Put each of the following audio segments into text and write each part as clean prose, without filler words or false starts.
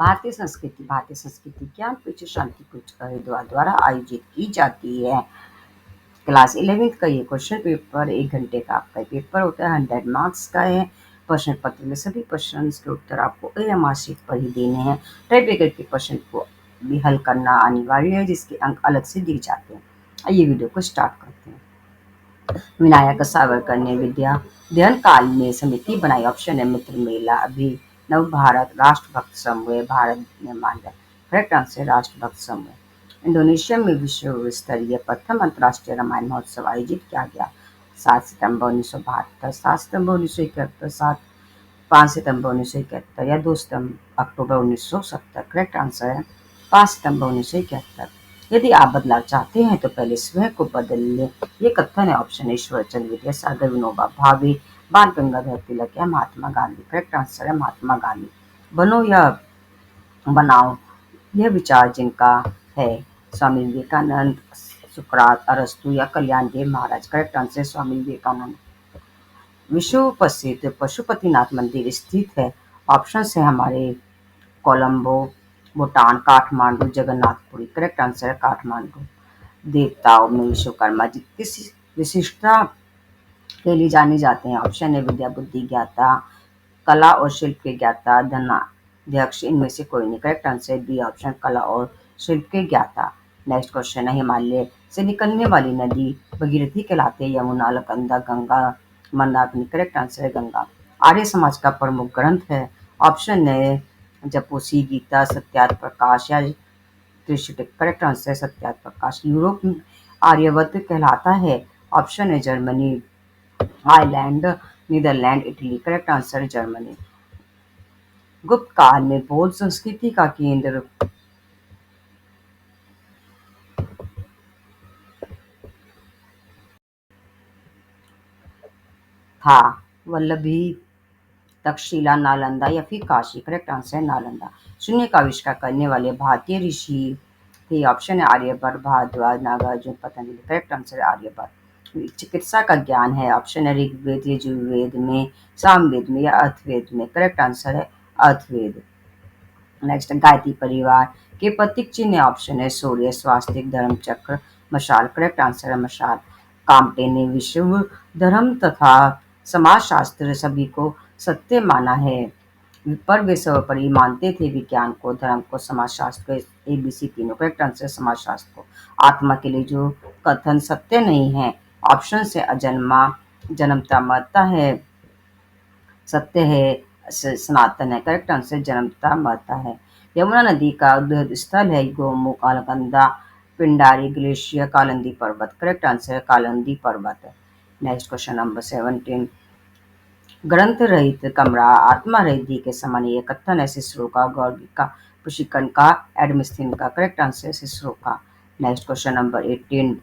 भारतीय संस्कृति ज्ञान पीठ शांति कुंज हरिद्वार द्वारा आयोजित की जाती है। क्लास 11th का ये क्वेश्चन पेपर 1 घंटे का आपका पेपर होता है, 100 मार्क्स का है। प्रश्न पत्र में सभी प्रश्न के उत्तर आपको AMR शीट पर ही देने हैं। टाइप ब्रेकर के प्रश्न को भी हल करना अनिवार्य है, जिसके अंक अलग से दिए जाते हैं। आइए वीडियो को स्टार्ट करते हैं। विनायक सावरकर ने विद्याध्ययन काल में समिति बनाई। ऑप्शन है मित्र मेला, अभिनव भारत, राष्ट्रभक्त समूह, भारत निर्माण। करेक्ट आंसर राष्ट्रभक्त समूह। इंडोनेशिया में विश्व स्तरीय प्रथम अंतर्राष्ट्रीय रामायण महोत्सव आयोजित किया गया। 7 सितंबर 1972, 7 सितंबर 1971, 5 सितंबर 1971 या 2 अक्टूबर 1970। करेक्ट आंसर है 5 सितंबर 1971। यदि आप बदलाव चाहते हैं तो पहले स्वयं को बदल लें। ये कथन है। ऑप्शन ईश्वर चंद्र विद्यासागर, विनोबा भावे, बाल गंगाधर तिलक या महात्मा गांधी। करेक्ट आंसर है महात्मा गांधी। बनो या बनाओ, यह विचार जिनका है स्वामी विवेकानंद, सुकरात, अरस्तु या कल्याण देव महाराज। Correct answer Swami Vivekananda. विश्व प्रसिद्ध पशुपतिनाथ मंदिर स्थित है। ऑप्शन है हमारे कोलंबो, भूटान, काठमांडू, जगन्नाथपुरी। करेक्ट आंसर है काठमांडू। देवताओं में विश्वकर्मा जी किस विशिष्टता के लिए जाने जाते हैं। ऑप्शन है विद्या, बुद्धि, ज्ञाता, कला और शिल्प के ज्ञाता, धनाध्यक्ष। इनमें से कोई नहीं। करेक्ट आंसर बी ऑप्शन, कला और शिल्प के ज्ञाता। नेक्स्ट क्वेश्चन है हिमालय से निकलने वाली नदी भगीरथी कहलाते हैं। यमुना, अलकनंदा, गंगा, मंदाकिनी। करेक्ट आंसर है गंगा। आर्य समाज का प्रमुख ग्रंथ है। ऑप्शन है जपोसी, गीता, सत्यार्थ प्रकाश या त्रिशुटिक। करेक्ट आंसर है सत्यार्थ प्रकाश। यूरोप में आर्यवर्त कहलाता है। ऑप्शन है Germany, Ireland, Netherland, Italy. Correct answer है जर्मनी। गुप्त काल में बौद्ध संस्कृति का केंद्र था। वल्लभी, तक्षशिला, नालंदा या फिर काशी। करेक्ट आंसर है नालंदा। शून्य का आविष्कार करने वाले भारतीय ऋषि थे। ऑप्शन है आर्यभट्ट, भारद्वाज, नागार्जुन, पतंजलि। करेक्ट आंसर है आर्यभट्ट। चिकित्सा का ज्ञान है। ऑप्शन है ऋग्वेद, यजुर्वेद में, सामवेद में या अथर्ववेद में। करेक्ट आंसर है अथर्ववेद। नेक्स्ट गायत्री परिवार के प्रतीक चिन्ह। ऑप्शन है सूर्य, स्वास्तिक, धर्म चक्र, मशाल। करेक्ट आंसर है मशाल। काम्टे ने विश्व धर्म तथा समाजशास्त्र सभी को सत्य माना है, पर वे सर्वोपरि मानते थे विज्ञान को, धर्म को, समाजशास्त्र को। ABC तीनों। करेक्ट आंसर समाजशास्त्र को। आत्मा के लिए जो कथन सत्य नहीं है। ऑप्शन से अजन्मा, जन्मता मरता है, सत्य है, सनातन है। करेक्ट आंसर जन्मता मरता है। यमुना नदी का उद्गम स्थल है गोमुख, अलकनंदा, पिंडारी, ग्लेशियर, कालिंदी पर्वत। करेक्ट आंसर है कालिंदी पर्वत। Next question number 17। ग्रंथ रहित कमरा आत्मा रहित धी के समान। ये कथन है सिसरो का, गौर्गी का, प्रशिक्षण का, एडमिस्थिन का। करेक्ट आंसर है सिसरो का। Next question number 18।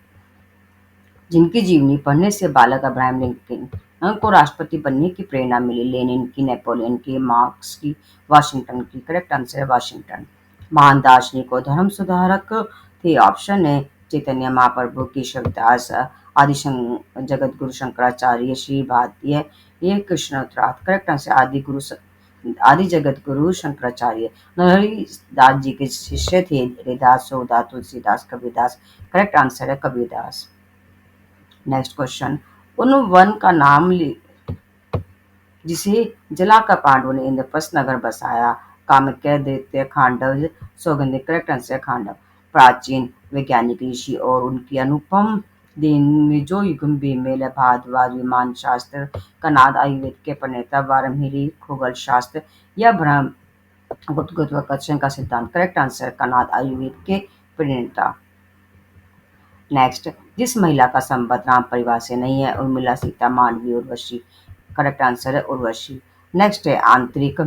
जिनकी जीवनी पढ़ने से बालक अब्राहम लिंकन को राष्ट्रपति बनने की प्रेरणा मिली। लेनिन की, नेपोलियन की, मार्क्स की, वाशिंगटन की। करेक्ट आंसर है वाशिंगटन। महान दार्शनिक और धर्म सुधारक थे। ऑप्शन है चैतन्य महाप्रभु, केशवदास, जगत गुरु शंकराचार्य, श्री भारतीय, ये कृष्णोत्तराथ। करेक्ट आंसर आदि जगत गुरु शंकराचार्य। नरहरि दास जी के शिष्य थे हरिदास, सूरदास, तुलसीदास, कबीरदास। करेक्ट आंसर है कबीरदास। Next question. उन वन का नाम जिसे जलाकर पांडवों ने इंद्रप्रस्थ नगर बसाया। कामक्य, दैत्य, खांडव, सौगंधिक। Correct answer Khandav. प्राचीन वैज्ञानिक ऋषि और उनकी अनुपम दिन में जो युगम्भीर मेल है। भारद्वाज, विमान शास्त्र, कनाद, आयुर्वेद के प्रणेता, वाराणसी, खगोल शास्त्र या ब्रह्म गुरुत्वाकर्षण का सिद्धांत। करेक्ट आंसर कनाद, आयुर्वेद के प्रणेता। नेक्स्ट। जिस महिला का संबंध राम परिवार से नहीं है। उर्मिला, सीता, मांडवी, उर्वशी। करेक्ट आंसर है उर्वशी। नेक्स्ट है आंतरिक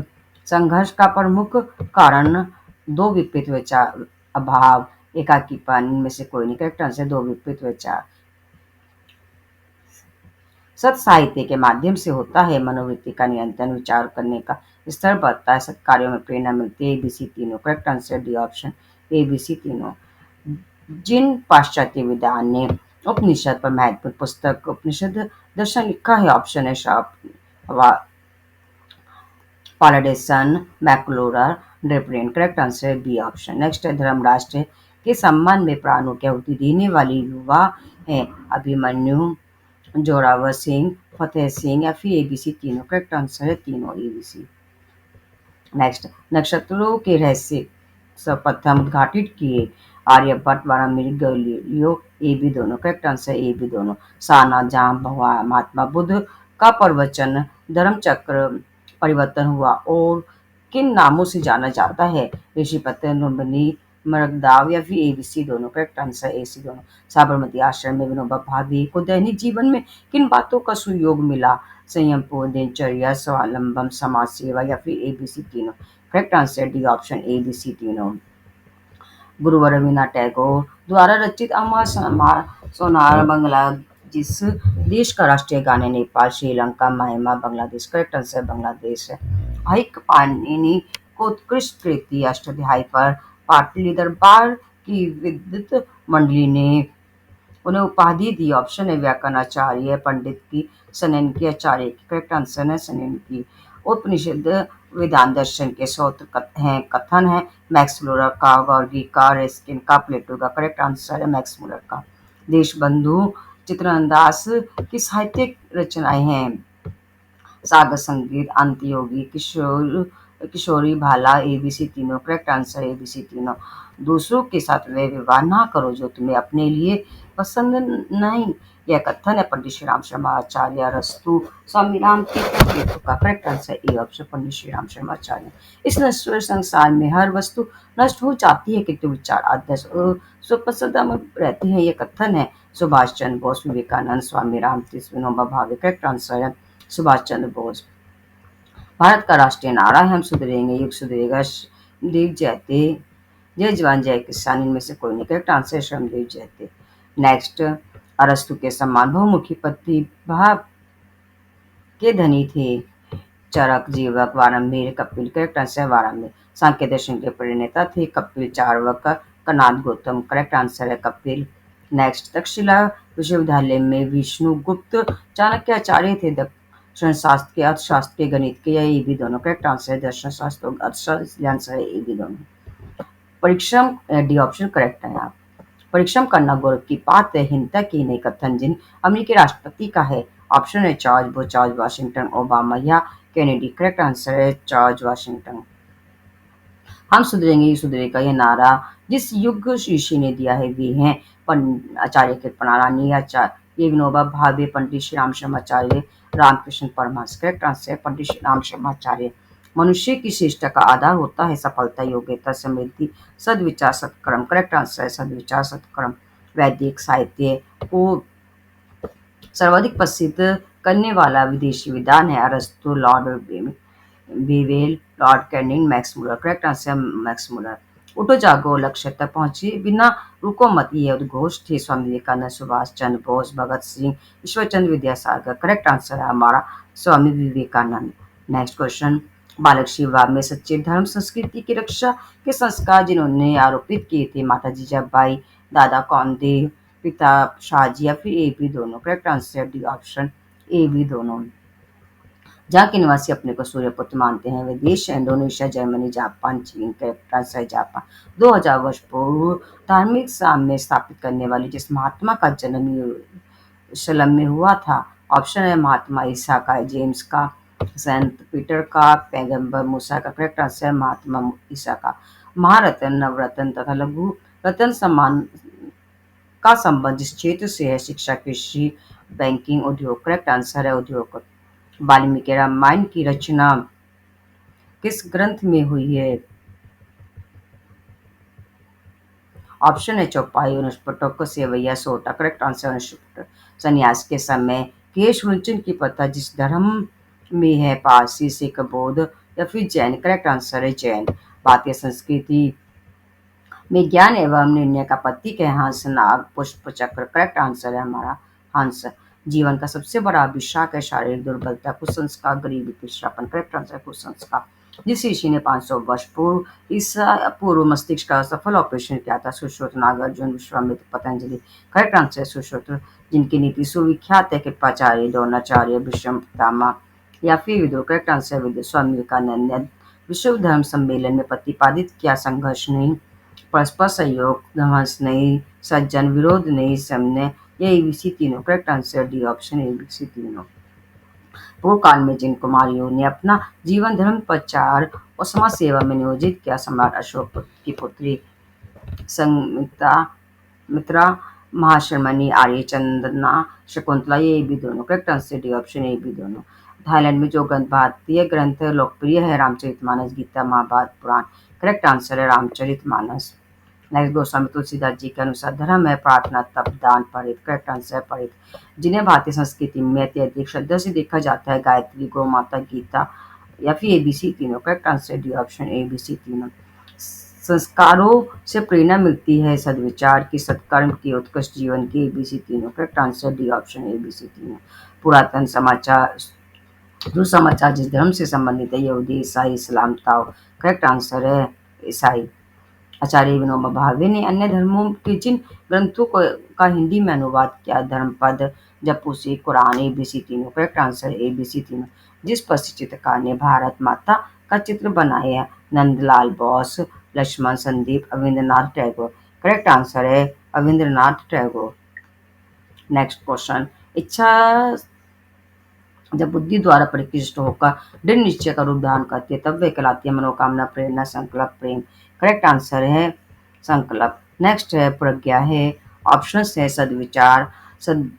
संघर्ष का प्रमुख कारण दो विपरीत विचार, अभाव, एकाकीपन। इनमें से कोई नहीं। करेक्ट आंसर दो विपरीत विचार। सत साहित्य के माध्यम से होता है मनोवृत्ति का नियंत्रण, विचार करने का स्तर बढ़ता है, सत्कार्यों में प्रेरणा मिलती है। ABC तीनों। Correct answer D option ABC तीनों। जिन पाश्चात्य विद्वान ने उपनिषद पर महत्वपूर्ण पुस्तक उपनिषद दर्शन लिखा है। ऑप्शन है पालाडेसन, मैक्लोरा, ड्रिपरेन, correct answer B option. Next है धर्मराष्ट्र के सम्मान में प्राणों की आहुति देने वाले युवा हैं अभिमन्यु, जोरावर सिंह, फतेह सिंह या फिर एबीसी तीनों, करेक्ट आंसर है तीनों एबीसी। नेक्स्ट, नक्षत्रों के रहस्य सर्वप्रथम उद्घाटित किए आर्यभट्ट द्वारा मिल गैलीलियो, ए बी दोनों, करेक्ट आंसर ए बी दोनों। सारनाथ जहाँ भगवान महात्मा बुद्ध का प्रवचन धर्म चक्र परिवर्तन हुआ और किन नामों से जाना जाता है, ऋषिपत्र, लुम्बिनी, मरगदाव या फिर एबीसी दोनों, करेक्ट आंसर ए सी दोनों। साबरमती आश्रम में विनोबा भावे को दैनिक जीवन में किन बातों का सुयोग मिला, संयम पूर्ण दिनचर्या, स्वावलंबन, समाज सेवा या फिर एबीसी तीनों, correct answer D option ABC तीनों। गुरु रवीन्द्रनाथ टैगोर द्वारा रचित अमर सोनार बांग्ला जिस देश का राष्ट्रीय गाने, Nepal, Sri Lanka, Myanmar, Bangladesh, correct answer Bangladesh है। हाइक पाणिनि को उत्कृष्ट कृति अष्टाध्यायी पर पाटली दरबार की विद्वत मंडली ने उन्हें उपाधि दी, ऑप्शन है व्याकरणाचार्य, पंडित की, सनन की, आचार्य की, करेक्ट आंसर है सनन की। उपनिषद वेदांत दर्शन के स्रोत हैं, कथन है मैक्स मुलर का, गॉर्गी का, रेस्किन का, प्लेटो का, करेक्ट आंसर है मैक्स मुलर का। देशबंधु चित्रनदास की साहित्यिक रचनाएं हैं सागर संगीत, अंतयोगी, किशोरी भाला, एबीसी तीनों, करेक्ट आंसर एबीसी तीनों। दूसरों के साथ वे विवाह ना करो जो तुम्हें अपने लिए पसंद नहीं, यह कथन है पंडित श्री राम शर्मा आचार्य अरस्तु स्वामी राम तीर्थ का, करेक्ट आंसर ए ऑप्शन पंडित श्री राम शर्मा आचार्य। इस नश्वर संसार में हर वस्तु नष्ट हो जाती है किंतु विचार आदर्श और स्वपसंदा में रहते हैं, यह कथन है सुभाष चंद्र बोस, विवेकानंद, स्वामी राम तीर्थ, विनोबा भावे, करेक्ट आंसर है सुभाष चंद्र बोस। भारत का राष्ट्रीय नारा है हम सुधरेंगे युग सुधरेगा, श्रमदेव जयते, जय जवान जय किसान, इनमें से कोई नहीं, करेक्ट आंसर श्रमदेव जयते। नेक्स्ट, अरस्तु के समान बहुमुखी प्रतिभा के धनी थे चरक, जीवक, वारंवीर, कपिल, करेक्ट आंसर वारंवीर। सांख्य दर्शन के प्रणेता थे कपिल, चार्वक, कनाद, गौतम, करेक्ट आंसर है कपिल। नेक्स्ट, तक्षशिला विश्वविद्यालय में विष्णुगुप्त चाणक्याचार्य थे दर्शन शास्त्र के, अर्थशास्त्र के, गणित के या ये भी दोनों, करेक्ट आंसर है दर्शन शास्त्र और अर्थशास्त्र, इसलिए आंसर है ये भी दोनों। परिश्रम डी ऑप्शन करेक्ट है आप। परिश्रम करना गौरव की बात है, हिंसा की नहीं, कथन जिन अमेरिकी राष्ट्रपति का है, ऑप्शन है George Bush, George Washington, Obama या कैनेडी, करेक्ट आंसर है जॉर्ज वाशिंगटन। हम सुधरेंगे ये सुधरेगा यह नारा जिस युग ऋषि ने दिया है वे हैं आचार्य कृपणारानी आचार्य, ये विनोबा भावे, पंडित श्री राम शर्माचार्य, रामकृष्ण परमहंस, करेक्ट आंसर है पंडित श्री राम शर्माचार्य। मनुष्य की श्रेष्ठता का आधार होता है सफलता, योग्यता, समृद्धि, सद्विचार, सत्कर्म, करेक्ट आंसर है सद्विचार, सत्कर्म। वैदिक साहित्य को सर्वाधिक प्रसिद्ध करने वाला विदेशी विद्वान है अरस्तु, Lord Wavell, Lord Canning, Max Muller, correct answer Max Muller. उठो जागो लक्ष्य तक पहुंचे बिना रुको मत, ये उद्घोष थे स्वामी विवेकानंद, सुभाष चंद्र बोस, भगत सिंह, ईश्वर चंद्र विद्यासागर, करेक्ट आंसर है हमारा स्वामी विवेकानंद। नेक्स्ट क्वेश्चन, बालक शिवा में सच्चे धर्म संस्कृति की रक्षा के संस्कार जिन्होंने आरोपित किए थे, माता जीजाबाई, दादा कौंदेव, पिता शाहजी या फिर ए बी दोनों, correct answer D option A B दोनों। जहाँ के निवासी अपने को सूर्यपुत्र मानते हैं वे देश है इंडोनेशिया, जर्मनी, जापान, चीन, करेक्ट आंसर है जापान। 2000 वर्ष पूर्व धार्मिक साम्य स्थापित करने वाले जिस महात्मा का जन्म यरूशलेम में हुआ था, ऑप्शन है महात्मा ईसा का, जेम्स का, सेंट पीटर का, पैगंबर मूसा का, करेक्ट आंसर है महात्मा ईसा का। महारत्न, नवरत्न तथा लघु रत्न सम्मान का संबंध जिस क्षेत्र से है, शिक्षा, कृषि, बैंकिंग, उद्योग, करेक्ट आंसर है उद्योग। वाल्मीकि रामायण की रचना किस ग्रंथ में हुई है, ऑप्शन है चौपाई, अनुष्टुप, सेवैया, सोटा, करेक्ट आंसर अनुष्टुप। संन्यास के समय केश विंचन की प्रथा जिस धर्म में है, पारसी, सिख, बौद्ध या फिर जैन, करेक्ट आंसर है जैन। भारतीय संस्कृति में ज्ञान एवं निर्णय का प्रतीक है हंस, नाग, पुष्प चक्र, करेक्ट आंसर है हमारा हंस। जीवन का सबसे बड़ा अभिशाप है शारीरिक दुर्बलता, कुसंस्कार, गरीबी, पिछड़ापन, करेक्ट आंसर कुसंस्कार। जिस ऋषि ने 500 वर्ष पूर्व ईसा पूर्व मस्तिष्क का सफल ऑपरेशन किया था, सुश्रुत, नागार्जुन, विश्वामित्र, पतंजलि, करेक्ट आंसर सुश्रुत। जिनकी नीति सुविख्यात है कृपाचार्य, द्रोणाचार्य, भीष्म पितामह या फिर विदुर, करेक्ट आंसर विदुर। स्वामी विवेकानंद ने विश्व धर्म सम्मेलन में प्रतिपादित किया, संघर्ष नहीं, परस्पर सहयोग, ध्वंस नहीं, सज्जन विरोध नहीं, साम्य। ये एबीसी तीनों correct answer D option ABC तीनों। पूर्व काल में जिन कुमारियों ने अपना जीवन धर्म प्रचार और समाज सेवा में नियोजित किया, सम्राट अशोक की पुत्री संमित्रा, मित्रा, महाशर्मणी, आर्य चंदना, शकुंतला। ये भी दोनों करेक्ट आंसर डी ऑप्शन ए भी दोनों। थाईलैंड में जो ग्रंथ भारतीय ग्रंथ लोकप्रिय है, रामचरितमानस, गीता, महाभारत, पुराण। करेक्ट आंसर है रामचरितमानस। नेक्स्ट, गोस्वामी तुलसीदास जी के अनुसार धर्म है प्रार्थना, तप, दान, परित। करेक्ट आंसर है परित। जिन्हें भारतीय संस्कृति में अत्यधिक श्रद्धा से देखा जाता है, गायत्री, गौ माता, गीता, या फिर एबीसी तीनों। Correct answer D option ABC तीनों। संस्कारों से प्रेरणा मिलती है, सद्विचार की, सत्कर्म की, उत्कृष्ट जीवन की। एबीसी तीनों। Correct answer D option ABC तीनों। पुरातन समाचार, जो समाचार जिस धर्म से संबंधित है, यहूदी, ईसाई, इस्लाम, ताओ। करेक्ट आंसर है ईसाई। आचार्य विनोबा भावे ने अन्य धर्मों के जिन ग्रंथों का हिंदी में अनुवाद किया, धर्मपद, जपूसी, कुरान। एबीसी तीनों। करेक्ट आंसर एबीसी तीनों। जिस प्रसिद्ध चित्रकार ने भारत माता का चित्र बनाया, नंदलाल बोस, लक्ष्मण, संदीप, अविंद्रनाथ टैगोर। करेक्ट आंसर है अविंद्रनाथ टैगोर। नेक्स्ट क्वेश्चन, इच्छा जब बुद्धि द्वारा परिकृष्ट होकर दृढ़ निश्चय का रूप धारण करती है, तब वह कहलाती है मनोकामना, प्रेरणा, संकल्प, प्रेम। करेक्ट आंसर है संकल्प। नेक्स्ट है प्रज्ञा है, ऑप्शन है सद्विचार, सद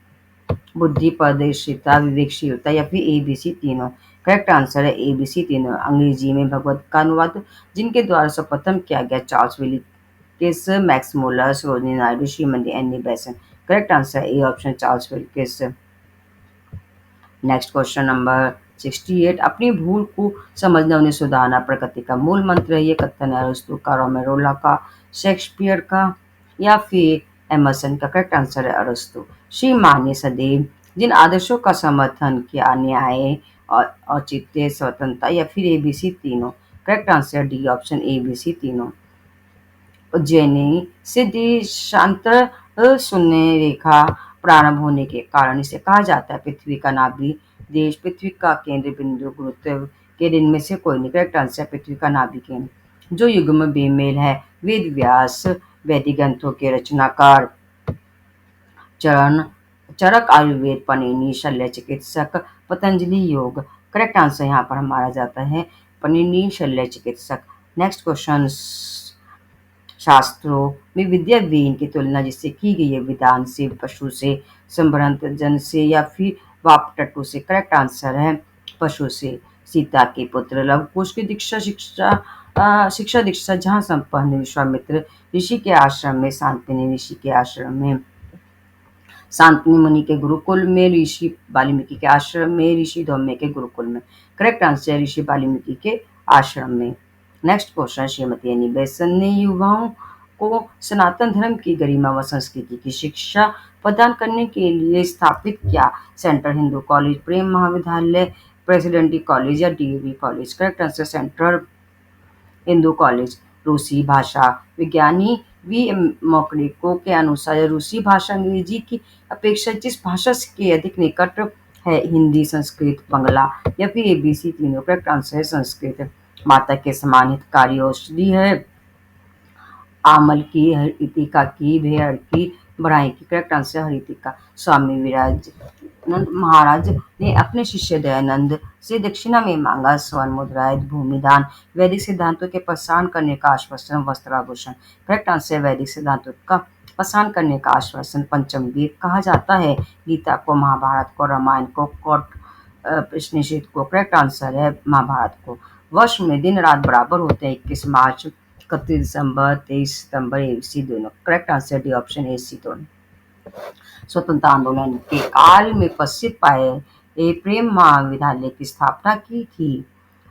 बुद्धि, पारदर्शिता, विवेकशीलता, या फिर एबीसी तीनों। करेक्ट आंसर है एबीसी तीनों। अंग्रेजी में भगवत का अनुवाद जिनके द्वारा सर्वप्रथम किया गया, Charles Wilkins, Max Muller, Sarojini Naidu, Shrimati Annie Besant. Correct answer A option Charles Wilkins. Next question number 68, अपनी भूल को समझना, उन्हें सुधारना प्रकृति का मूल मंत्र है। ये कथन है अरिस्टो का, रोमेरोला का, शेक्सपियर का, या फिर एमर्सन का। करेक्ट आंसर है अरिस्टो। श्री मान ने सदैव जिन आदर्शों का समर्थन किया, न्याय, औचित्य, स्वतंत्रता, या फिर एबीसी तीनों। Correct answer D option ABC तीनों। उज्जैनी से देशांतर शून्य रेखा प्रारंभ होने के कारण इसे कहा जाता है पृथ्वी का नाभि देश, पृथ्वी का केंद्र बिंदु, गुरुत्व के दिन में से कोई नहीं। करेक्ट आंसर पृथ्वी का नाभि केंद्र। जो युग में बेमेल है, वेद व्यास, वैदिक ग्रंथों के रचनाकार, चरण चरक, आयुर्वेद, पनिनी, शल्य चिकित्सक, पतंजलि, योग। करेक्ट आंसर यहाँ पर हमारा जाता है पनिनी, शल्य चिकित्सक। नेक्स्ट क्वेश्चन, शास्त्रों में विद्या वेन की तुलना जिससे की गई है, विधान से, पशु से, संभ्रांत जन से, या फिर वापटटु से। करेक्ट आंसर है पशु से। सीता के पुत्र लव कुश की शिक्षा दीक्षा जहाँ संपन्न विश्वामित्र ऋषि के आश्रम में, शांतिनी ऋषि के आश्रम में, शांतनु मुनि के गुरुकुल में, ऋषि वाल्मीकि के आश्रम में, ऋषि धौम्य के गुरुकुल में। करेक्ट आंसर ऋषि वाल्मीकि के आश्रम में। नेक्स्ट क्वेश्चन, श्रीमती एनी बेसन ने युवाओं को सनातन धर्म की गरिमा व संस्कृति की शिक्षा प्रदान करने के लिए स्थापित किया, सेंट्रल हिंदू कॉलेज, प्रेम महाविद्यालय, प्रेसिडेंटी कॉलेज, या DAV college. Correct answer central Hindu college. रूसी भाषा विज्ञानी वी मौकलिको के अनुसार रूसी भाषा अंग्रेजी की अपेक्षा जिस भाषा के अधिक निकट है, हिंदी, संस्कृत, बंगला, या फिर एबीसी तीनों। करेक्ट आंसर है संस्कृत। माता के समान हितकारी औषधि है, आमल की, हरितिका की, भेड़ की, बढ़ाई की। Correct answer हरितिका। स्वामी विराजानंद महाराज ने अपने शिष्य दयानंद से दक्षिणा में मांगा, स्वर्ण मुद्राएं, भूमिदान, वैदिक सिद्धांतों के प्रसारण करने का आश्वासन, वस्त्राभूषण। करेक्ट आंसर वैदिक सिद्धांतों का प्रसारण करने का आश्वासन। पंचम वेद कहा जाता है गीता को, महाभारत को, रामायण को, उपनिषद को। करेक्ट आंसर है महाभारत को। वर्ष में दिन रात बराबर होते हैं, 21 मार्च, 31 दिसंबर, 23 सितंबर, एसी दोनों। Correct answer D option AC दोनों। स्वतंत्रता आंदोलन के काल में प्रसिद्ध पाए प्रेम महाविद्यालय की स्थापना की थी,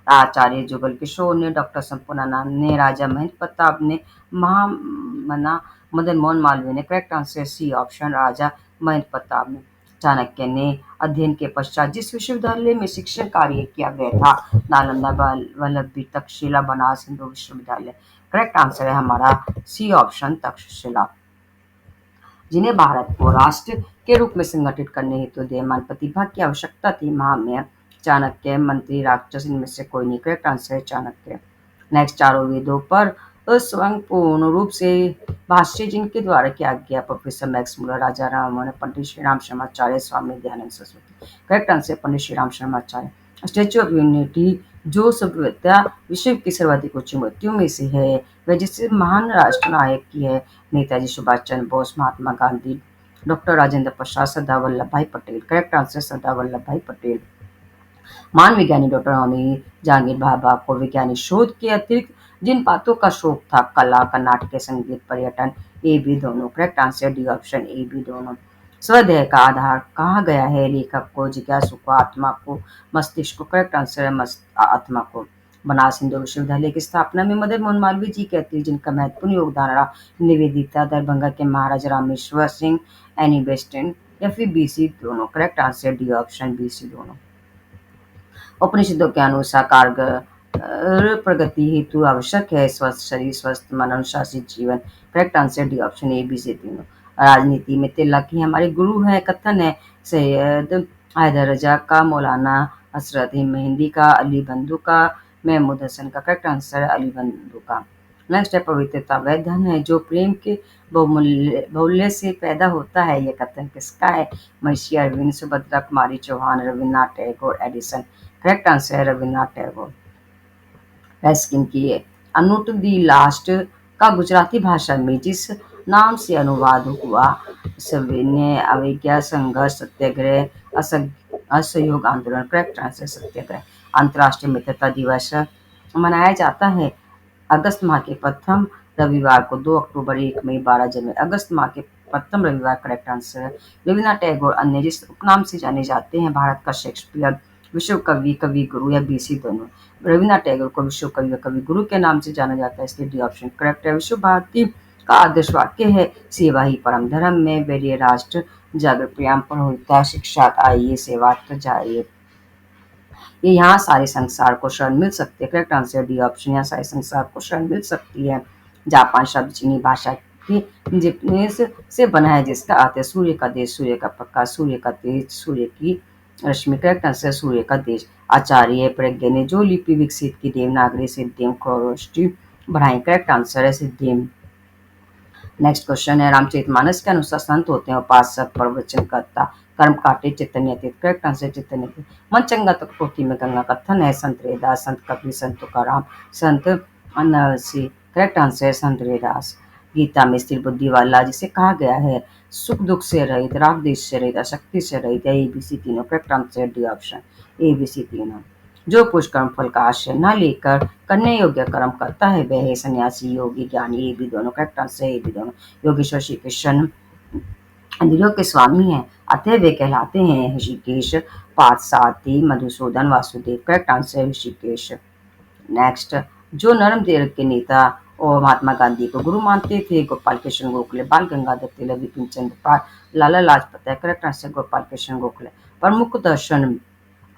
आचार्य जुगल किशोर ने, डॉक्टर संपूर्णानंद ने, राजा महेंद्र प्रताप ने, महामना मदन मोहन मालवीय ने। करेक्ट आंसर सी ऑप्शन राजा महेंद्र प्रताप ने। चाणक्य ने अध्ययन के पश्चात जिस विश्वविद्यालय में शिक्षण कार्य किया गया था, नालंदा, वल्लभी, तक्षशिला, बनारस हिंदू विश्वविद्यालय। करेक्ट आंसर है हमारा सी ऑप्शन तक्षशिला। जिन्हें भारत को राष्ट्र के रूप में संगठित करने हेतु देयमान प्रतिभा की आवश्यकता थी, महामया, चाणक्य, मंत्री, राक्षस, इनमें से कोई नहीं। करेक्ट आंसर है चाणक्य। नेक्स्ट, चारों वेदों पर स्वयं पूर्ण रूप से भाष्य जिनके द्वारा किया गया, professor Max Muller, Raja Rammohan, Pandit Shri Ram Sharmacharya, Swami Dayanand Saraswati. Correct answer Pandit Shri Ram Sharmacharya. Statue of unity जो सभ्यता विश्व की सर्वाधिक ऊंची मूर्तियों में से है, वह जिस महान राष्ट्र नायक की है, नेताजी सुभाष चंद्र बोस, महात्मा गांधी, डॉक्टर राजेंद्र प्रसाद, सरदार वल्लभ भाई पटेल। करेक्ट आंसर सरदार वल्लभ भाई पटेल। महान वैज्ञानिक डॉक्टर होमी जहांगीर भाभा को वैज्ञानिक शोध के अतिरिक्त जिन बातों का शौक था, कला, कर्नाटक संगीत, पर्यटन, ए बी दोनों। Correct answer D option A B दोनों। स्वदेह का आधार कहा गया है, लेखक को, जिज्ञासु को, आत्मा को, मस्तिष्क को। करेक्ट आंसर है आत्मा को। बनारस हिंदू विश्वविद्यालय की स्थापना में मदन मोहन मालवीय जी कहते हैं, जिनका महत्वपूर्ण योगदान रहा। निवेदिता, दरभंगा के महाराजा रामेश्वर सिंह, एनी बेस्टन या फिर बीसी दोनों। Correct answer D option BC दोनों। उपनिषदों के अनुसार कारगर प्रगति हेतु आवश्यक है स्वस्थ शरीर, स्वस्थ मन, अनुशासित जीवन। Correct answer D option A B से तीनों। राजनीति में तिलक ही हमारे गुरु है कथन है सैयद हैदर रजा का, मौलाना हसरत मेहंदी का, अली बंधु का, महमूद हसन का। करेक्ट आंसर है अली बंधु का। नेक्स्ट है, पवित्रता वह धन है जो प्रेम के बहुमूल्य से पैदा होता है, यह कथन किसका है? Maharshi Arvind, Subhadra Kumari Chauhan, Rabindranath Tagore, Edison. Correct answer है रविन्द्रनाथ टैगोर। रस्किन की अनूट दी लास्ट का गुजराती भाषा में जिस नाम से अनुवाद हुआ, सविनय अवज्ञा, संघर्ष, सत्याग्रह, असहयोग आंदोलन। करेक्ट आंसर सत्याग्रह। अंतर्राष्ट्रीय मित्रता दिवस मनाया जाता है अगस्त माह के प्रथम रविवार को, 2 अक्टूबर, 1 मई, 12 जनवरी। अगस्त माह के प्रथम रविवार। करेक्ट आंसर है। रविन्द्रनाथ टैगोर अन्य जिस उपनाम से जाने जाते हैं, भारत का शेक्सपियर, विश्व कवि, कवि गुरु या बीसी दोनों। रविन्द्रनाथ टैगोर को विश्व कवि, कवि गुरु के नाम से जाना जाता है, इसलिए डी ऑप्शन करेक्ट है। विश्व भारती का आदर्श वाक्य है, सेवा ही परम धर्म। में बेरिए राष्ट्र जागर प्रियाम पर होता, शिक्षा आइए, सेवा तो जाइए। ये यहाँ सारे संसार को शरण मिल सकती है। करेक्ट आंसर डी ऑप्शन, यहाँ सारे संसार को शरण मिल सकती है। जापान शब्द चीनी भाषा की जिपनीस से बना है, जिसका अर्थ है सूर्य का देश, सूर्य का प्रकाश, सूर्य का तेज, सूर्य की रश्मि। करेक्ट आंसर सूर्य का देश। आचार्य प्रज्ञा ने जो लिपि विकसित की, देवनागरी, सिद्धिम, खरोष्ठी बढ़ाई। करेक्ट आंसर है सिद्धिम। नेक्स्ट क्वेश्चन है, रामचरितमानस के अनुसार संत होते हैं उपासक, प्रवचनकर्ता, कर्म काटे, चैतन्य तीर्थ। करेक्ट आंसर चैतन्य तीर्थ। मन चंगा तो कोटि में गंगा कथन है, संत रैदास, संत कबीर, संत तुकाराम, संत नरसी। करेक्ट आंसर है संत रैदास। गीता में स्थिर बुद्धि वाला जिसे कहा गया है, सुख दुख से रहित, राग देश से रहित, शक्ति से रहित, या एबीसी तीनों। Correct answer D option ABC तीनों। जो पुरुष कर्म फल का आश्रय न लेकर करने योग्य कर्म करता है, वह है सन्यासी, योगी, ज्ञानी। ये भी दोनों। करेक्ट आंसर ये भी दोनों। योगेश्वर श्री कृष्ण इंद्रियों के स्वामी हैं, अतः वे कहलाते हैं ऋषिकेश, पार्थ सारथी, Madhusudan, Vasudev. Correct answer Rishikesh. Next, जो नर्म देर के नेता और महात्मा गांधी को गुरु मानते थे, गोपाल कृष्ण गोखले, बाल गंगाधर तिलक, विपिन चंद्र पाल, लाला लाजपत राय। Correct answer Gopal Krishna Gokhale. प्रमुख दर्शन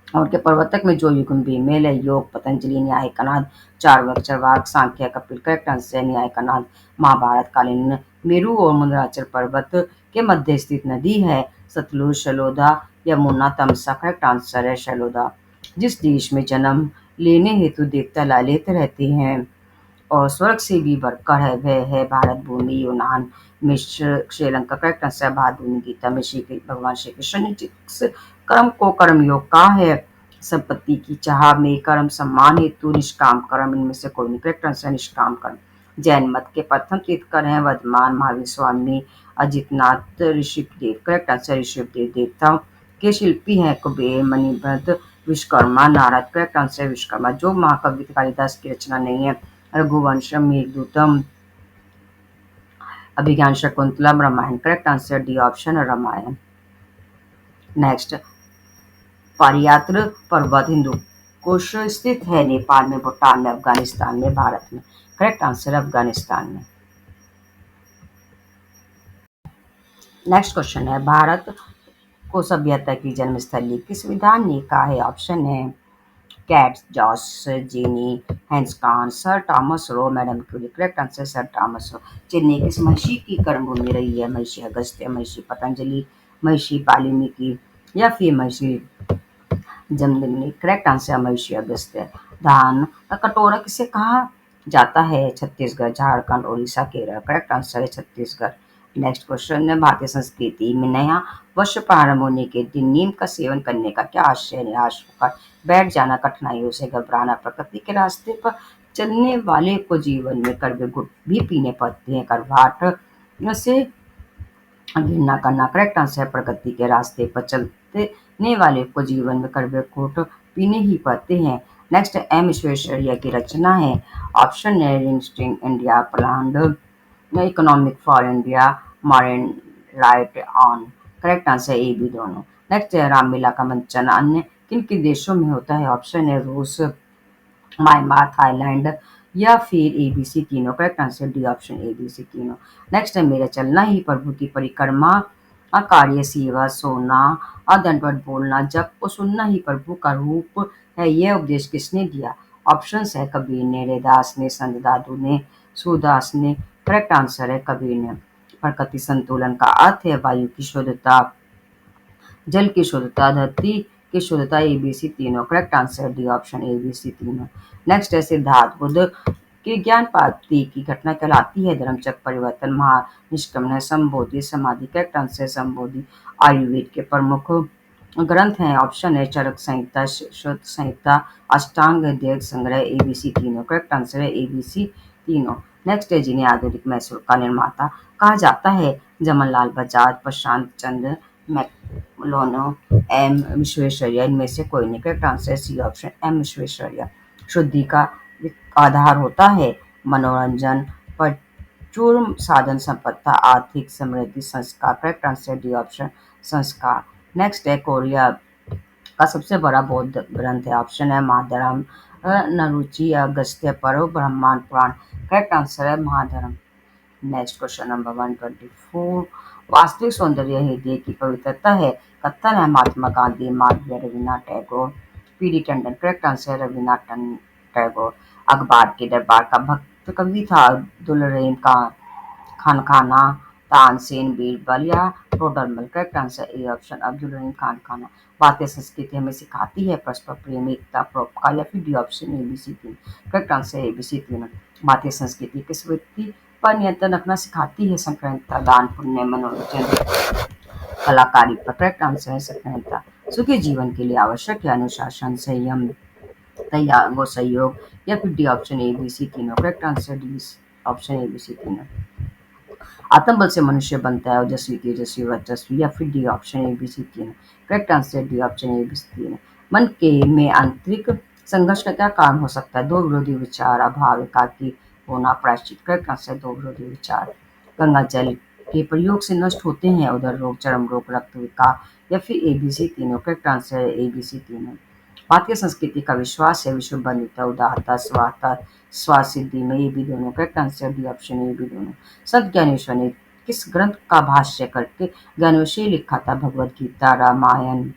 और के प्रवर्तक में जो युग्म बेमेल है, योग, पतंजलि, न्याय कनाद, चार्वाक, चरवाक, सांख्य, कपिल। करेक्ट आंसर न्याय कनाद। महाभारत कालीन मेरु और मंदराचल पर्वत के मध्य स्थित नदी है, सतलुज, शैलोदा, यमुना, तमसा। करेक्ट आंसर है शैलोदा। जिस देश में जन्म लेने हेतु देवता लालेत रहते हैं और स्वर्ग से भी बढ़कर है, वह है भारत भूमि, यूनान, मिस्र, श्रीलंका। करेक्ट आंसर भारत भूमि। गीता में भगवान श्री कृष्ण ने जिस कर्म को कर्मयोग कहा है, संपत्ति की चाह में, कर्म, सम्मान हेतु, निष्काम कर्म, इनमें से कोई नहीं। करेक्ट आंसर निष्काम कर्म। जैन मत के प्रथम तीर्थकर हैं वर्धमान, महावीर स्वामी, अजितनाथ, ऋषभदेव। Correct answer Rishabhdev. देवताओं के शिल्पी हैं कुबेर, मणिभद्र, विश्वकर्मा, नारद। Correct answer Vishwakarma. जो महाकवि कालिदास की रचना नहीं है, Raghuvansham, Meghdootam, Abhigyan Shakuntalam, Ramayan. Correct answer D option Ramayan. Next, Pariyatra पर्वत हिंदू कुश स्थित है, नेपाल में, भूटान में, अफगानिस्तान में, भारत में। करेक्ट आंसर अफगानिस्तान में। नेक्स्ट क्वेश्चन है, भारत को सभ्यता की जन्मस्थली किस विद्वान ने कहा है? ऑप्शन है कैट, जॉस, जेनी, हैंसकान, sir Thomas Roe, madam Curie. Correct answer sir Thomas Roe. Chennai किस महर्षि की कर्मभूमि रही है? महर्षि अगस्त्य, महर्षि पतंजलि, महर्षि वाल्मीकि या फिर महर्षि जमदग्नि। करेक्ट आंसर महर्षि अगस्त्य। धान का कटोरा किसे कहा जाता है? छत्तीसगढ़, झारखंड, उड़ीसा, केरल। करेक्ट आंसर है छत्तीसगढ़। नेक्स्ट क्वेश्चन है, भारतीय संस्कृति में नया वर्ष प्रारंभ होने के दिन नीम का सेवन करने का क्या आशय है? निराश होकर बैठ जाना, कठिनाइयों से घबराना, प्रकृति के रास्ते पर चलने वाले को जीवन में कड़वे घुट भी पीने पड़ते हैं, कर्वाट से घृणा करना। करेक्ट आंसर है प्रकृति के रास्ते पर चलने वाले को जीवन में कड़वे घूंट पीने ही पड़ते हैं। नेक्स्ट एम विश्वेश्वरैया की रचना है। ऑप्शन है रिंगस्टिंग India plan economic for India modern right on. Correct answer A B दोनों। नेक्स्ट है रामलीला का मंचन अन्य किन किन देशों में होता है? ऑप्शन है रूस, म्यांमार, थाईलैंड या फिर एबीसी तीनों। Correct answer D option ABC तीनों। नेक्स्ट है मेरा चलना ही प्रभु की परिक्रमा कार्य सेवा सोना दंडवत बोलना जप को सुनना ही प्रभु का रूप है, यह उपदेश किसने दिया? ऑप्शन है कबीर ने, रैदास ने, संत दादू ने, सूरदास ने। करेक्ट आंसर है कबीर ने। प्रकृति संतुलन का अर्थ है वायु की शुद्धता, जल की शुद्धता, धरती की शुद्धता, एबीसी तीनों। Correct answer D option ABC तीनों। नेक्स्ट है सिद्धार्थ बुद्ध की ज्ञान प्राप्ति की घटना कहलाती है? धर्मचक्र, परिवर्तन, महानिष्क्रमण, संबोधि, समाधि। Correct answer संबोधि। आयुर्वेद के प्रमुख ग्रंथ हैं? ऑप्शन है चरक संहिता, श्रुत संहिता, अष्टांग हृदय संग्रह, एबीसी तीनों। करेक्ट आंसर है एबीसी तीनों। नेक्स्ट है जिन्हें आधुनिक मैसूर का निर्माता कहा जाता है? जमनलाल बजाज, प्रशांत चंद्र मैक्लोनो, एम विश्वेश्वरैया। इनमें से कोई नहीं। Correct answer C option M Visvesvaraya. शुद्धि का आधार होता है मनोरंजन, प्रचुर साधन संपत्ति, आर्थिक समृद्धि, संस्कार। करेक्ट आंसर डी ऑप्शन संस्कार। नेक्स्ट है कोरिया का सबसे बड़ा बौद्ध ग्रंथ है? ऑप्शन है महाधर्म, नरुचि, अगस्त्य पर्व, ब्रह्मांड पुराण। करेक्ट आंसर है महाधर्म। Next question number 124। वास्तविक सौंदर्य हृदय की पवित्रता है? कथन है Mahatma Gandhi, Malviya, Rabindranath Tagore, P D Tandon. Correct answer है रविन्द्रनाथ टैगोर। अखबार के दरबार का भक्त कवि था? अब्दुल रहीम का खान खाना, तानसेन, बीरबल या Todarmal. Correct answer A option Abdul Rahim Khan Khana. भारतीय संस्कृति हमें सिखाती है परस्पर प्रेम, एकता, परोपकार या फिर डी ऑप्शन एबीसी तीन। करेक्ट आंसर एबीसी तीन। भारतीय संस्कृति किस व्यक्ति पर नियंत्रण रखना सिखाती है? संक्रांति, दान पुण्य, मनोरंजन, कलाकारी पर। करेक्ट आंसर है संक्रांति। सुखी जीवन के लिए आवश्यक है अनुशासन, संयम, त्याग, सहयोग या फिर डी ऑप्शन एबीसी तीनों। Correct answer D option ABC तीनों। आत्मबल से मनुष्य बनता है ओजस्वी, तेजस्वी, वर्चस्वी या फिर डी ऑप्शन एबीसी तीनों। Correct answer D option ABC तीनों। मन के में आंतरिक संघर्ष का क्या कारण हो सकता है? दो विरोधी विचार, अभाव, एकाकी होना, प्रायश्चित। करेक्ट आंसर दो विरोधी विचार। गंगा जल के प्रयोग से नष्ट होते हैं उदर रोग, चर्म रोग, रक्त विकार या फिर एबीसी तीनों। करेक्ट आंसर है एबीसी तीनों। भारतीय संस्कृति का विश्वास है विश्व बंधुता, उदारता, स्वार्थ, स्वासिद्धि में, ये भी दोनों। करेक्ट आंसर डी ऑप्शन ये भी दोनों। संत ज्ञानेश्वर ने किस ग्रंथ का भाष्य करके ज्ञानेश्वरी लिखा था? भगवद गीता, रामायण,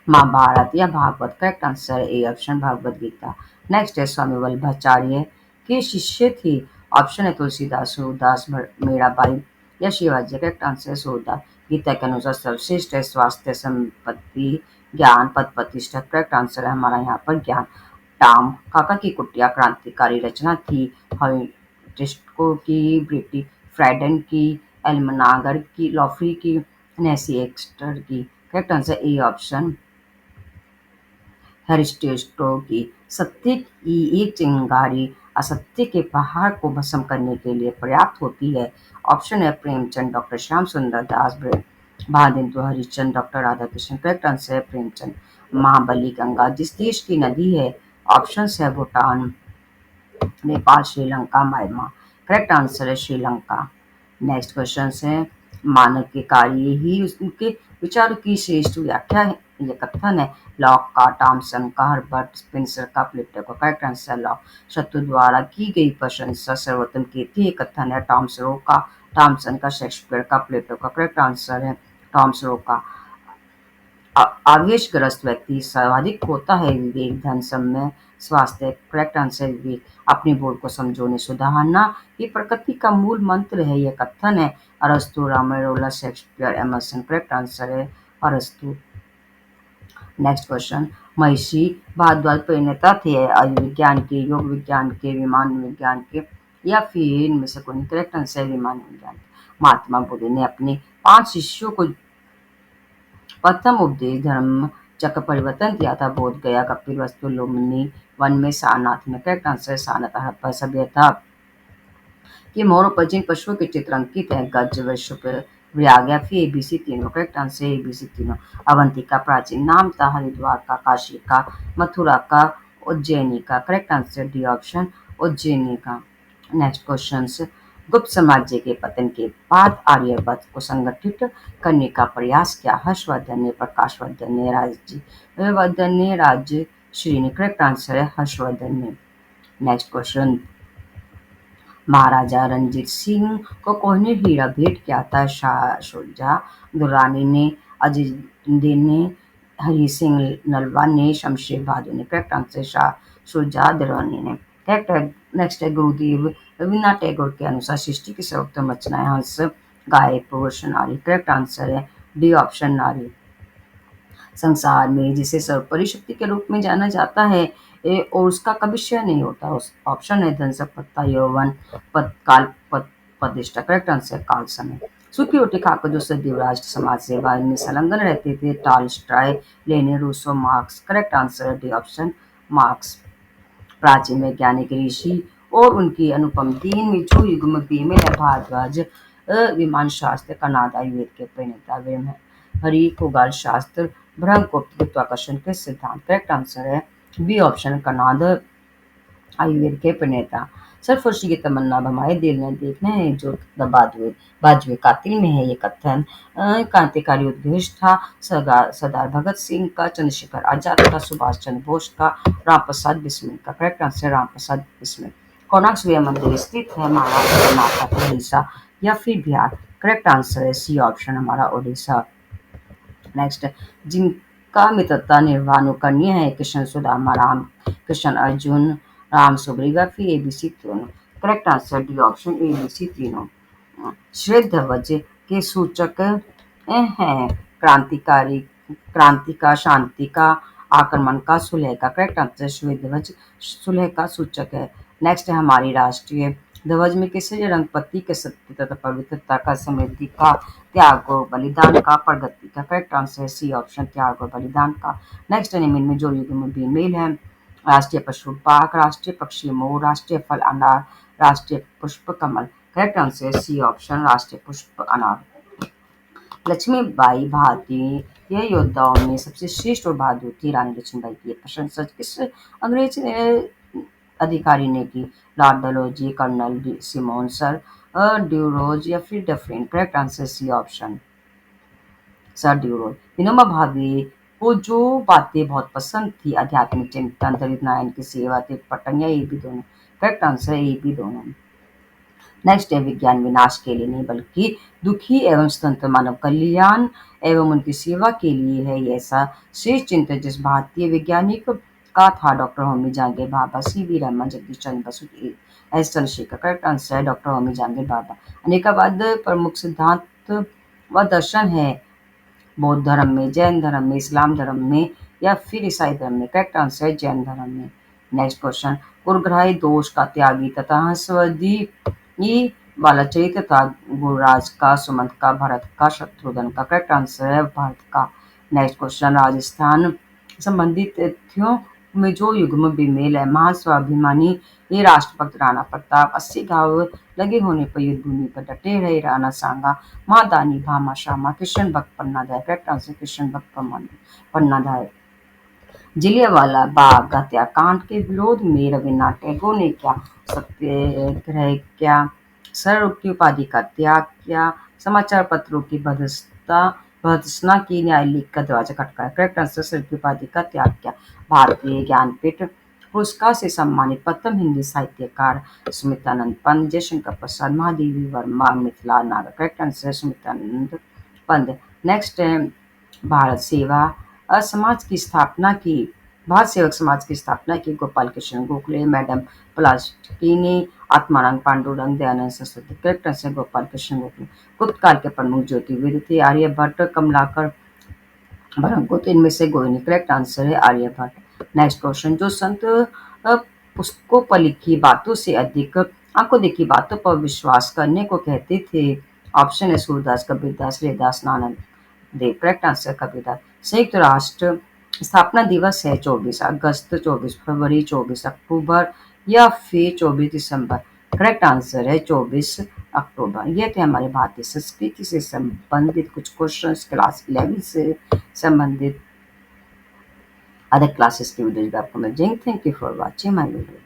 महाभारत या Bhagavata. Correct answer A option Bhagavad Gita. Next है स्वामी वल्लभाचार्य के शिष्य थे? ऑप्शन है तुलसीदास, सूरदास, मीराबाई या शिवाजी। करेक्ट आंसर है सूरदास। गीता के अनुसार सर्वश्रेष्ठ है स्वास्थ्य, संपत्ति, ज्ञान, पद प्रतिष्ठा। करेक्ट आंसर है हमारा यहाँ पर ज्ञान। टॉम काका की कुटिया क्रांतिकारी रचना थी? हॉलिस्टिको की, ब्रिटी फ्राइडन की, एल्मनागर की, लॉफ्री की, नेसी एक्स्टर की। करेक्ट आंसर ए ऑप्शन हेरिस्टियो की। सत्य की एक चिंगारी असत्य के पहाड़ को भस्म करने के लिए पर्याप्त होती है? ऑप्शन है Premchand, doctor Shyam Sundar Das, Bharatendu Harishchandra, doctor Radha Krishna. Correct answer है प्रेमचंद। महाबली गंगा जिस देश की नदी है? ऑप्शन है Bhutan, Nepal, Sri Lanka, Myanmar. Correct answer है श्रीलंका। नेक्स्ट क्वेश्चन है मानव के कार्य ही उसके विचारों की श्रेष्ठ व्याख्या है, ये कथन है? लॉक का, टॉमसन का, हर्बर्ट स्पेंसर का, प्लेटो का। Correct answer lock. शत्रु द्वारा की गई प्रशंसा सर्वोत्तम कीर्ति, ये कथन है टॉमसरो का, टॉमसन का, शेक्सपियर का, प्लेटो का। करेक्ट आंसर है टॉमसरो का। आवेशग्रस्त व्यक्ति सर्वाधिक होता है विवेक, धन, समय, स्वास्थ्य। करेक्ट आंसर विवेक। अपनी भूल को समझोने सुधारना ये प्रकृति का मूल मंत्र है, यह कथन है अरस्तु, रामरोला, शेक्सपियर, एमर्सन। करेक्ट आंसर है अरस्तु। नेक्स्ट क्वेश्चन, महिषी भारद्वाज प्रणेता थे आयुर्विज्ञान के, योग विज्ञान के, विमान विज्ञान के, या फिर इनमें से कोई? करेक्ट आंसर है विमान विज्ञान के। महात्मा बुद्ध ने अपने 5 शिष्यों को प्रथम उपदेश धर्म चक्र परिवर्तन किया था। बोध गया, कपिलवस्तु, लुम्बिनी, वन में, सारनाथ में। करेक्ट आंसर है सारनाथ। हड़प्पा सभ्यता के मोड़ पर जिन पशुओं के चित्र अंकित हैं, गज, वृषभ, प्रयाग, या फिर एबीसी तीनों। करेक्ट आंसर है एबीसी तीनों। अवंती का प्राचीन नाम था, हरिद्वार का, काशी का, मथुरा का, उज्जैनी का। Correct answer D option, Ujjaini का। नेक्स्ट क्वेश्चन, गुप्त साम्राज्य के पतन के बाद आर्यभट्ट को संगठित करने का प्रयास किया। हर्षवर्धन ने, प्रकाशवर्धन ने, राज्यवर्धन ने, राजश्री ने। करेक्ट आंसर है हर्षवर्धन ने। नेक्स्ट क्वेश्चन, महाराजा रणजीत सिंह को कोहिनूर हीरा भेंट किया था। शाह शुजा, दुर्रानी ने, अजीजुद्दीन ने, हरि सिंह नलवा ने, शमशेर बहादुर ने। करेक्ट आंसर शाह शुजा, दुर्रानी ने। करेक्ट है। नेक्स्ट है, गुरुदेव रविन्द्रनाथ टैगोर के अनुसार सृष्टि की सर्वोत्तम रचनाएं हंस, गाय, पुरुष, नारी। करेक्ट आंसर है डी ऑप्शन, नारी। संसार में जिसे सर्वोपरि शक्ति के रूप में जाना जाता है और उसका कभी क्षय नहीं होता। उस ऑप्शन है धन, सत्ता, यौवन, पद, काल, प्रतिष्ठा। करेक्ट आंसर काल, समय। सूखी रोटी खाकर जो सदैव राष्ट्र समाज सेवा में संलग्न रहते थे। Tolstoy, Lenin, Rousseau, Marx. Correct answer है डी ऑप्शन, मार्क्स। प्राचीन वैज्ञानिक ऋषि और उनकी अनुपम दीन में जो युग्म बीमेल है। भारद्वाज विमान शास्त्र, कनाडा, आयुर्वेद के प्रणेता। हरि खगोल शास्त्र, ब्रह्मगुप्त गुरुत्वाकर्षण के सिद्धांत। करेक्ट आंसर है बी ऑप्शन, कनाडा, आयुर्वेद के प्रणेता। सरफरोशी की तमन्ना अब हमारे दिल में देखना है जो बाजुए बाजुए कातिल में है। ये कथन क्रांतिकारी उद्देश्य था। सरदार भगत सिंह का, चंद्रशेखर आजाद का, सुभाष चंद्र बोस का, राम प्रसाद बिस्मिल का। Correct answer Ram Prasad Bismil. कोणार्क सूर्य मंदिर स्थित है महाराष्ट्र, कर्नाटक, उड़ीसा, या फिर बिहार। करेक्ट आंसर है सी ऑप्शन, हमारा उड़ीसा। नेक्स्ट, जिनका मित्रता निर्वाह अनुकरणीय है। कृष्ण सुदामा, राम कृष्ण अर्जुन, राम सुग्रीवा, फिर एबीसी तीनों। Correct answer D option, ABC तीनों। श्वेत ध्वज के सूचक हैं क्रांतिकारी, क्रांति का, शांति का, आक्रमण का, सुलह का। करेक्ट आंसर श्वेत ध्वज सुलह का सूचक है। नेक्स्ट है, हमारी राष्ट्रीय ध्वज में किसी रंग पत्ती के सत्य तथा पवित्रता का, समृद्धि का, त्याग और बलिदान का, प्रगति का। करेक्ट आंसर है सी ऑप्शन, त्याग और बलिदान का। नेक्स्ट एनिमल में जो युग्म फीमेल है। राष्ट्रीय पशु बाघ, राष्ट्रीय पक्षी मोर, राष्ट्रीय फल अनार, राष्ट्रीय पुष्प कमल। करेक्ट आंसर है सी ऑप्शन, राष्ट्रीय पुष्प अनार। लक्ष्मीबाई भारतीय योद्धाओं में सबसे श्रेष्ठ और बहादुर थी। रानी लक्ष्मीबाई की प्रशंसा किस अंग्रेज अधिकारी ने की? Lord Dalhousie, colonel Simon, sir Durose, या फिर Dufferin. Correct answer C option, sir Durose. Vinoba Bhave को जो बातें बहुत पसंद थी, आध्यात्मिक चिंतन, दलित नारायण की सेवा, पटन, या ये भी दोनों। करेक्ट आंसर है ये भी दोनों। नेक्स्ट है, विज्ञान विनाश के लिए नहीं बल्कि दुखी एवं स्वतंत्र मानव कल्याण एवं उनकी सेवा के लिए है। ये ऐसा श्रेष्ठ चिंतन जिस भारतीय वैज्ञानिक का था। Doctor Homi Jahangir Bhabha, C V Raman, Jagdish Chandra Basu, S Chandrasekhar. Correct answer है डॉक्टर होमी जहांगीर भाभा। अनेकावाद प्रमुख सिद्धांत व दर्शन है बौद्ध धर्म में, जैन धर्म में, इस्लाम धर्म में, या फिर ईसाई धर्म में। करेक्ट आंसर है जैन धर्म में। नेक्स्ट क्वेश्चन, कुरग्राही दोष का त्यागी तथा हंसवादी वाला चरित्र था। गुरुराज का, सुमंत का, भरत का, शत्रुघ्न का। करेक्ट आंसर है भरत का। नेक्स्ट क्वेश्चन, राजस्थान संबंधित तथ्यों में जो युग्म बेमेल है। महास्वाभिमानी ये राष्ट्रभक्त राणा प्रताप, 80 घाव लगे होने पर युद्ध भूमि पर डटे रहे राणा सांगा, महादानी भामा शामा, कृष्ण भक्त पन्नाधाय। करेक्ट आंसर कृष्ण भक्त पन्नाधाय। जलियांवाला बाग हत्याकांड के विरोध में रविन्द्रनाथ टैगोर ने क्या? सत्याग्रह किया, सर की उपाधि का त्याग किया, समाचार पत्रों की भर्त्सना की, न्यायालय का दरवाजा खटकाया। करेक्ट आंसर सर की उपाधि का त्याग किया। भारतीय ज्ञानपीठ पुरस्कार से सम्मानित प्रथम हिंदी साहित्यकार सुमित्रानंद पंत, जयशंकर प्रसाद, महादेवी वर्मा, मिथिला नागर। Correct answer Sumitranand Pant. Next है, भारत सेवा समाज की स्थापना की, भारत सेवक समाज की स्थापना की। गोपाल कृष्ण गोखले, मैडम ब्लावत्स्की ने, आत्मानंद पांडुरंग, दयानंद सरस्वती। Correct answer Gopal Krishna Gokhale. गुप्त काल के प्रमुख ज्योतिर्विद थे। आर्यभट्ट, कमलाकर, बरंको, तो इनमें से कोई नहीं। करेक्ट आंसर है आर्यभट्ट। नेक्स्ट क्वेश्चन, जो संत पुस्तकों पर लिखी बातों से अधिक आंखों देखी बातों पर विश्वास करने को कहते थे? ऑप्शन है सूरदास, कबीरदास, रैदास, नानक देव। Correct answer Kabirdas. संयुक्त राष्ट्र स्थापना दिवस है 24 अगस्त, 24 फरवरी, 24 अक्टूबर या फिर 24 दिसंबर। करेक्ट आंसर है 24 अक्टूबर। ये थे हमारे भारतीय संस्कृति से संबंधित कुछ क्वेश्चंस क्लास 11 से संबंधित। अदर क्लासेस की वीडियोज भी आपको मिल जाएंगे। Thank you for watching my video.